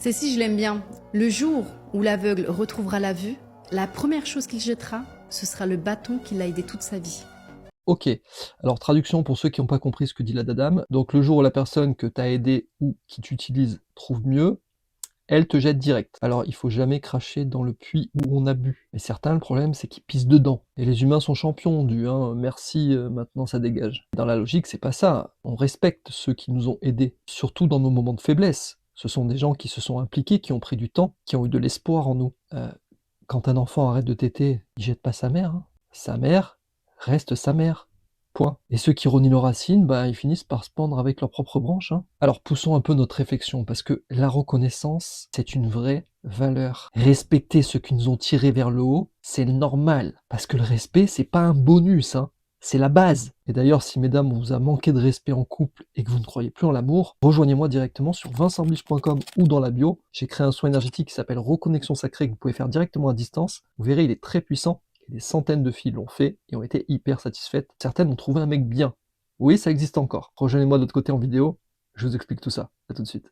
Celle-ci, je l'aime bien. Le jour où l'aveugle retrouvera la vue, la première chose qu'il jettera, ce sera le bâton qui l'a aidé toute sa vie. Ok, alors traduction pour ceux qui n'ont pas compris ce que dit la dame. Donc le jour où la personne que t'as aidé ou qui t'utilise trouve mieux, elle te jette direct. Alors il faut jamais cracher dans le puits où on a bu. Et certains, le problème c'est qu'ils pissent dedans. Et les humains sont champions du merci, maintenant ça dégage. Dans la logique, c'est pas ça. On respecte ceux qui nous ont aidés, surtout dans nos moments de faiblesse. Ce sont des gens qui se sont impliqués, qui ont pris du temps, qui ont eu de l'espoir en nous. Quand un enfant arrête de téter, il jette pas sa mère, hein. Sa mère reste sa mère. Point. Et ceux qui renient leurs racines, bah, ils finissent par se pendre avec leurs propres branches, hein. Alors poussons un peu notre réflexion, parce que la reconnaissance, c'est une vraie valeur. Respecter ceux qui nous ont tirés vers le haut, c'est normal. Parce que le respect, c'est pas un bonus, hein. C'est la base. Et d'ailleurs, si mesdames, on vous a manqué de respect en couple et que vous ne croyez plus en l'amour, rejoignez-moi directement sur vincentblich.com ou dans la bio. J'ai créé un soin énergétique qui s'appelle Reconnexion Sacrée que vous pouvez faire directement à distance. Vous verrez, il est très puissant. Et des centaines de filles l'ont fait et ont été hyper satisfaites. Certaines ont trouvé un mec bien. Oui, ça existe encore. Rejoignez-moi de l'autre côté en vidéo. Je vous explique tout ça. À tout de suite.